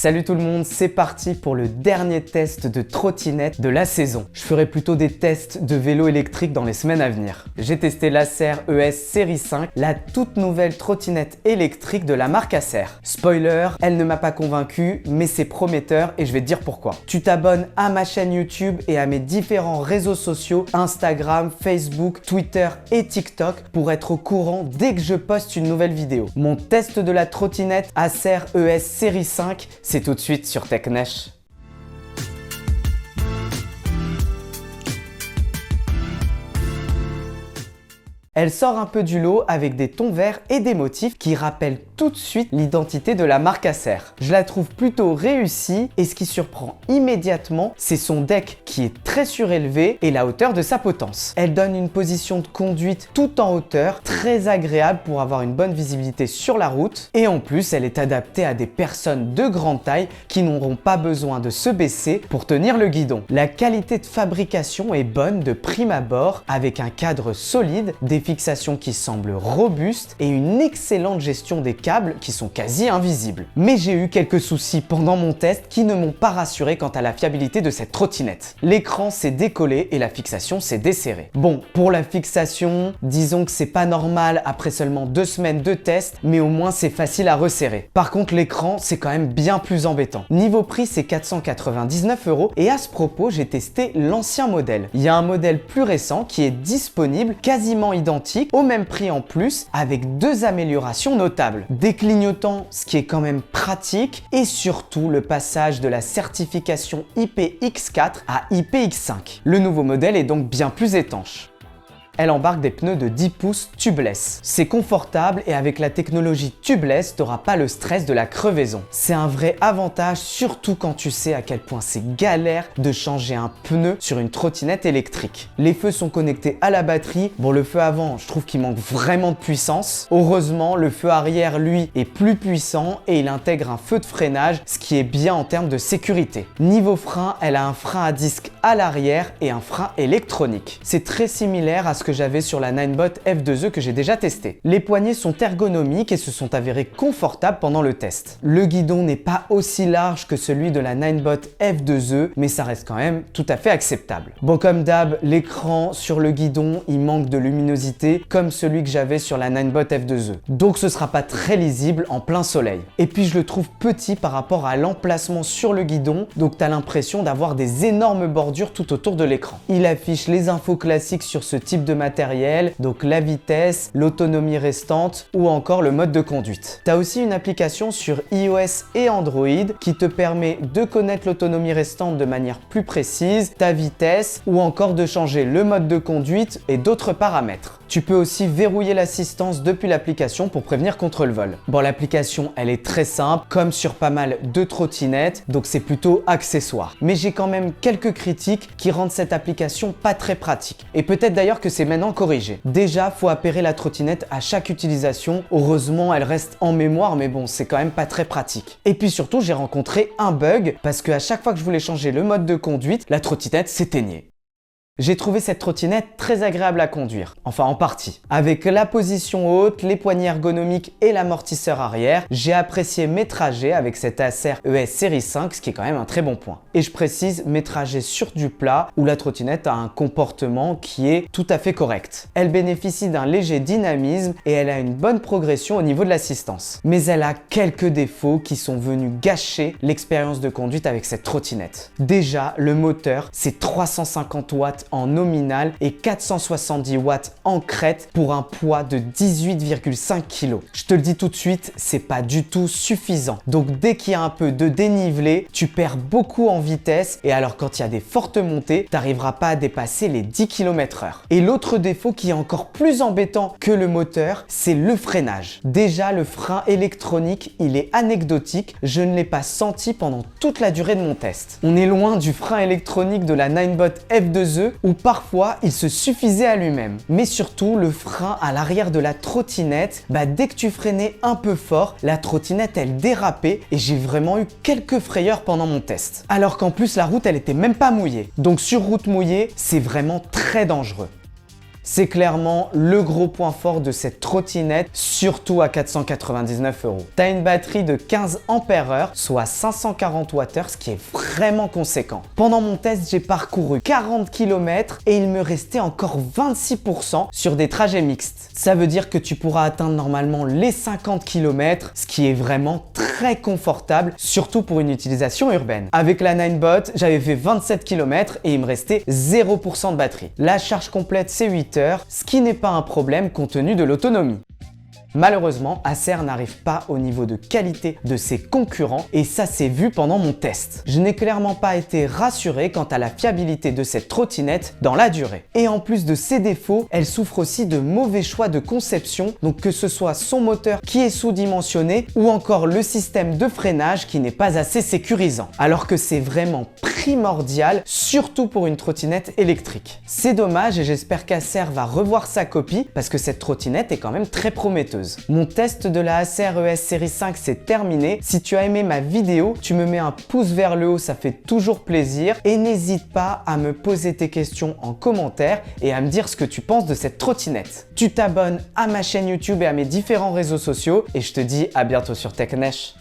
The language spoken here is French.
Salut tout le monde, c'est parti pour le dernier test de trottinette de la saison. Je ferai plutôt des tests de vélo électrique dans les semaines à venir. J'ai testé l'Acer ES Série 5, la toute nouvelle trottinette électrique de la marque Acer. Spoiler, elle ne m'a pas convaincu, mais c'est prometteur et je vais te dire pourquoi. Tu t'abonnes à ma chaîne YouTube et à mes différents réseaux sociaux, Instagram, Facebook, Twitter et TikTok pour être au courant dès que je poste une nouvelle vidéo. Mon test de la trottinette Acer ES Série 5, c'est tout de suite sur TechNesh. Elle sort un peu du lot avec des tons verts et des motifs qui rappellent tout de suite l'identité de la marque Acer. Je la trouve plutôt réussie et ce qui surprend immédiatement, c'est son deck qui est très surélevé et la hauteur de sa potence. Elle donne une position de conduite tout en hauteur, très agréable pour avoir une bonne visibilité sur la route et en plus elle est adaptée à des personnes de grande taille qui n'auront pas besoin de se baisser pour tenir le guidon. La qualité de fabrication est bonne de prime abord avec un cadre solide, des fixations qui semblent robustes et une excellente gestion des câbles qui sont quasi invisibles. Mais j'ai eu quelques soucis pendant mon test qui ne m'ont pas rassuré quant à la fiabilité de cette trottinette. L'écran s'est décollé et la fixation s'est desserrée. Bon, pour la fixation, disons que c'est pas normal après seulement 2 semaines de test, mais au moins c'est facile à resserrer. Par contre, l'écran, c'est quand même bien plus embêtant. Niveau prix, c'est 499 € et à ce propos, j'ai testé l'ancien modèle. Il y a un modèle plus récent qui est disponible, quasiment identique, au même prix en plus, avec 2 améliorations notables. Des clignotants, ce qui est quand même pratique, et surtout le passage de la certification IPX4 à IPX5. Le nouveau modèle est donc bien plus étanche. Elle embarque des pneus de 10 pouces tubeless. C'est confortable et avec la technologie tubeless, tu n'auras pas le stress de la crevaison. C'est un vrai avantage, surtout quand tu sais à quel point c'est galère de changer un pneu sur une trottinette électrique. Les feux sont connectés à la batterie. Bon, le feu avant, je trouve qu'il manque vraiment de puissance. Heureusement, le feu arrière, lui, est plus puissant et il intègre un feu de freinage, ce qui est bien en termes de sécurité. Niveau frein, elle a un frein à disque à l'arrière et un frein électronique. C'est très similaire à ce que j'avais sur la Ninebot F2E que j'ai déjà testé. Les poignées sont ergonomiques et se sont avérées confortables pendant le test. Le guidon n'est pas aussi large que celui de la Ninebot F2E, mais ça reste quand même tout à fait acceptable. Bon, comme d'hab, l'écran sur le guidon, il manque de luminosité comme celui que j'avais sur la Ninebot F2E. Donc ce sera pas très lisible en plein soleil. Et puis je le trouve petit par rapport à l'emplacement sur le guidon, donc tu as l'impression d'avoir des énormes bordures tout autour de l'écran. Il affiche les infos classiques sur ce type de matériel, donc la vitesse, l'autonomie restante ou encore le mode de conduite. Tu as aussi une application sur iOS et Android qui te permet de connaître l'autonomie restante de manière plus précise, ta vitesse ou encore de changer le mode de conduite et d'autres paramètres. Tu peux aussi verrouiller l'assistance depuis l'application pour prévenir contre le vol. Bon, l'application, elle est très simple, comme sur pas mal de trottinettes, donc c'est plutôt accessoire. Mais j'ai quand même quelques critiques qui rendent cette application pas très pratique. Et peut-être d'ailleurs que c'est maintenant corrigé. Déjà, faut appairer la trottinette à chaque utilisation. Heureusement, elle reste en mémoire, mais bon, c'est quand même pas très pratique. Et puis surtout, j'ai rencontré un bug parce qu'à chaque fois que je voulais changer le mode de conduite, la trottinette s'éteignait. J'ai trouvé cette trottinette très agréable à conduire, enfin en partie. Avec la position haute, les poignées ergonomiques et l'amortisseur arrière, j'ai apprécié mes trajets avec cette Acer ES Série 5, ce qui est quand même un très bon point. Et je précise mes trajets sur du plat où la trottinette a un comportement qui est tout à fait correct. Elle bénéficie d'un léger dynamisme et elle a une bonne progression au niveau de l'assistance. Mais elle a quelques défauts qui sont venus gâcher l'expérience de conduite avec cette trottinette. Déjà, le moteur, c'est 350 watts en nominal et 470 watts en crête pour un poids de 18,5 kg. Je te le dis tout de suite, c'est pas du tout suffisant. Donc dès qu'il y a un peu de dénivelé, tu perds beaucoup en vitesse et alors quand il y a des fortes montées, tu n'arriveras pas à dépasser les 10 km/h. Et l'autre défaut qui est encore plus embêtant que le moteur, c'est le freinage. Déjà, le frein électronique, il est anecdotique. Je ne l'ai pas senti pendant toute la durée de mon test. On est loin du frein électronique de la Ninebot F2E où parfois il se suffisait à lui-même. Mais surtout, le frein à l'arrière de la trottinette, dès que tu freinais un peu fort, la trottinette elle dérapait et j'ai vraiment eu quelques frayeurs pendant mon test. Alors qu'en plus la route elle était même pas mouillée. Donc sur route mouillée, c'est vraiment très dangereux. C'est clairement le gros point fort de cette trottinette, surtout à 499 €. T'as une batterie de 15 ampères-heure, soit 540 Wh, ce qui est vraiment conséquent. Pendant mon test, j'ai parcouru 40 km et il me restait encore 26% sur des trajets mixtes. Ça veut dire que tu pourras atteindre normalement les 50 km, ce qui est vraiment très confortable, surtout pour une utilisation urbaine. Avec la Ninebot, j'avais fait 27 km et il me restait 0% de batterie. La charge complète, c'est 8 heures, ce qui n'est pas un problème compte tenu de l'autonomie. Malheureusement, Acer n'arrive pas au niveau de qualité de ses concurrents et ça s'est vu pendant mon test. Je n'ai clairement pas été rassuré quant à la fiabilité de cette trottinette dans la durée. Et en plus de ses défauts, elle souffre aussi de mauvais choix de conception, donc que ce soit son moteur qui est sous-dimensionné ou encore le système de freinage qui n'est pas assez sécurisant. Alors que c'est vraiment primordial, surtout pour une trottinette électrique. C'est dommage et j'espère qu'Acer va revoir sa copie parce que cette trottinette est quand même très prometteuse. Mon test de la Acer ES Série 5 c'est terminé. Si tu as aimé ma vidéo, tu me mets un pouce vers le haut, ça fait toujours plaisir. Et n'hésite pas à me poser tes questions en commentaire et à me dire ce que tu penses de cette trottinette. Tu t'abonnes à ma chaîne YouTube et à mes différents réseaux sociaux et je te dis à bientôt sur TechNesh.